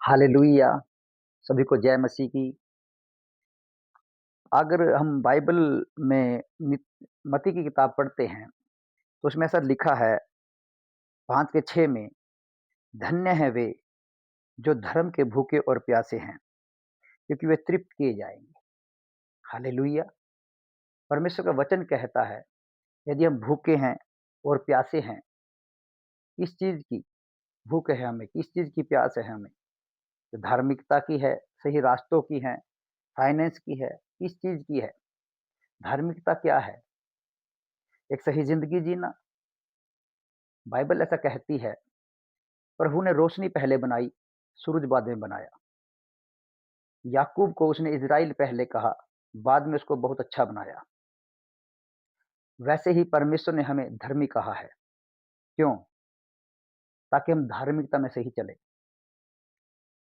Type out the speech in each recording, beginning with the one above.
Hallelujah! सभी को जय मसीह की। अगर हम बाइबल में नि मत्ती की किताब पढ़ते हैं, तो उसमें ऐसा लिखा है 5 के 6 में, धन्य हैं वे जो धर्म के भूखे और प्यासे हैं, क्योंकि वे तृप्त किए जाएँगे। हालेलुया! परमेश्वर का वचन कहता है, यदि हम भूखे हैं और प्यासे हैं, किस चीज़ की भूख है हमें, किस चीज़ की प्यास है हमें? तो धार्मिकता की है, सही रास्तों की है, फाइनेंस की है, किस चीज़ की है? धार्मिकता क्या है? एक सही ज़िंदगी जीना। बाइबल ऐसा कहती है, प्रभु ने रोशनी पहले बनाई, सूरज बाद में बनाया। याकूब को उसने इज़राइल पहले कहा, बाद में उसको बहुत अच्छा बनाया। वैसे ही परमेश्वर ने हमें धर्मी कहा है। क्यों? ताकि हम धार्मिकता में सही चलें।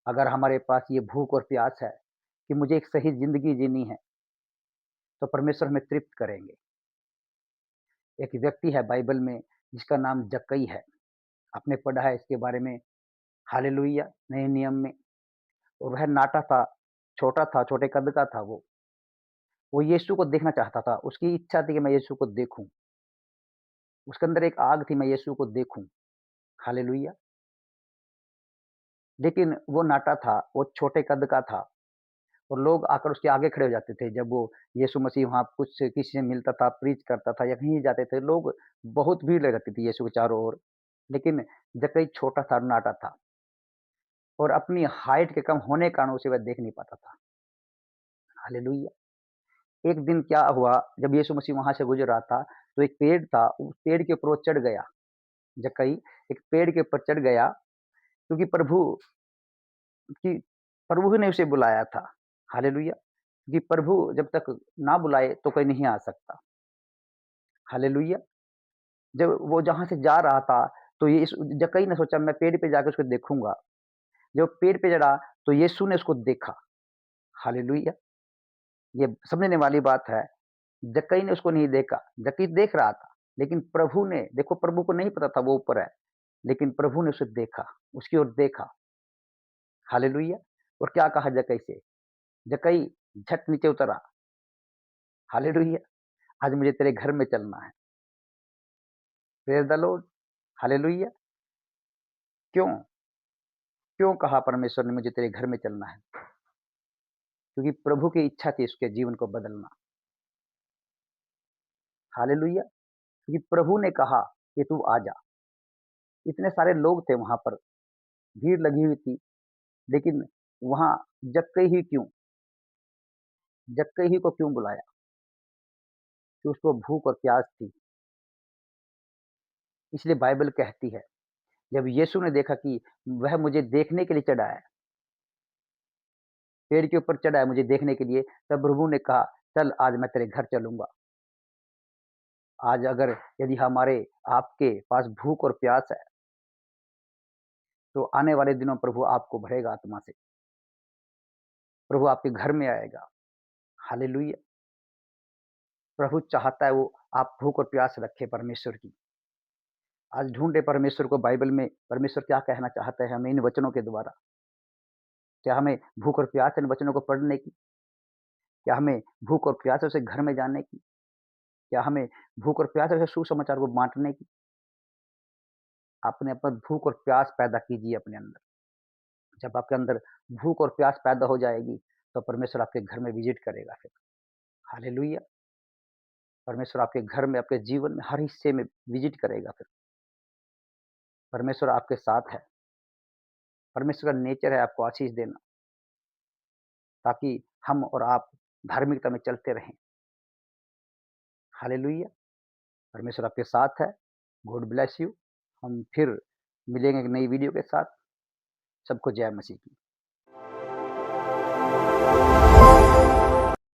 अगर हमारे पास ये भूख और प्यास है कि मुझे एक सही ज़िंदगी जीनी है, तो परमेश्वर हमें तृप्त करेंगे। एक व्यक्ति है बाइबल में जिसका नाम जक्कई है। आपने पढ़ा है इसके बारे में, हालेलुया, नए नियम में। और वह नाटा था, छोटा था, छोटे कद का था वो। वो यीशु को देखना चाहता था, उसकी इच्छा थी कि मैं यीशु को देखूँ। उसके अंदर एक आग थी, मैं यीशु को देखूँ, हालेलुया। लेकिन वो नाटा था, वो छोटे कद का था और लोग आकर उसके आगे खड़े हो जाते थे। जब वो यीशु मसीह वहाँ कुछ किसी से मिलता था, प्रीच करता था या कहीं जाते थे, लोग बहुत भीड़ लग जाती थी यीशु के चारों ओर। लेकिन जक्कई छोटा था, नाटा था और अपनी हाइट के कम होने के कारण उसे वह देख नहीं पाता था, हालेलुया। एक दिन क्या हुआ, जब यीशु मसीह वहाँ से गुज़र रहा था, तो एक पेड़ था, उस पेड़ के ऊपर वो चढ़ गया। जक्कई एक पेड़ के ऊपर चढ़ गया क्योंकि प्रभु ही ने उसे बुलाया था। हालेलुया! कि प्रभु जब तक ना बुलाए तो कोई नहीं आ सकता। हालेलुया! जब वो जहाँ से जा रहा था, तो ये इस जक्कई ने सोचा मैं पेड़ पे जाके उसको देखूँगा। जब पेड़ पे चढ़ा तो यीशु ने उसको देखा। हालेलुया! ये समझने वाली बात है। जक्कई ने उसको नहीं देखा, जक्कई देख रहा था, लेकिन प्रभु ने देखो, प्रभु को नहीं पता था वो ऊपर है, लेकिन प्रभु ने उसे देखा, उसकी ओर देखा। हालेलुया! और क्या कहा जक्कई से? जक्कई झट नीचे उतरा। हालेलुया! आज मुझे तेरे घर में चलना है। Praise the Lord. हालेलुया! क्यों? क्यों कहा परमेश्वर ने मुझे तेरे घर में चलना है? क्योंकि प्रभु की इच्छा थी उसके जीवन को बदलना। हालेलुया! क्योंकि प्रभु ने कहा कि तू आ जा। इतने सारे लोग थे वहाँ पर, भीड़ लगी हुई थी, लेकिन वहाँ जक्कई ही क्यों? जक्कई ही को क्यों बुलाया? कि उसको भूख और प्यास थी। इसलिए बाइबल कहती है, जब यीशु ने देखा कि वह मुझे देखने के लिए चढ़ा है, पेड़ के ऊपर चढ़ा है मुझे देखने के लिए, तब प्रभु ने कहा, चल आज मैं तेरे घर चलूँगा। आज अगर यदि हमारे आपके पास भूख और प्यास है, तो आने वाले दिनों में प्रभु आपको भरेगा आत्मा से। प्रभु आपके घर में आएगा। हालेलुया! प्रभु चाहता है वो आप भूख और प्यास रखें परमेश्वर की। आज ढूँढे परमेश्वर को बाइबल में, परमेश्वर क्या कहना चाहता है हमें इन वचनों के द्वारा। क्या हमें भूख और प्यास है इन वचनों को पढ़ने की? क्या हमें भूख और प्यास है उसे घर में जाने की? क्या हमें भूख और प्यास है उसे सुसमाचार को बाँटने की? अपने अंदर भूख और प्यास पैदा कीजिए अपने अंदर। जब आपके अंदर भूख और प्यास पैदा हो जाएगी, तो परमेश्वर आपके घर में विज़िट करेगा फिर। हालेलुया! परमेश्वर आपके घर में, आपके जीवन में हर हिस्से में विज़िट करेगा फिर। परमेश्वर आपके साथ है। परमेश्वर का नेचर है आपको आशीष देना, ताकि हम और आप धार्मिकता में चलते रहें। हालेलुया! परमेश्वर आपके साथ है। God bless you. हम फिर मिलेंगे एक नई वीडियो के साथ। सबको जय मसीह की।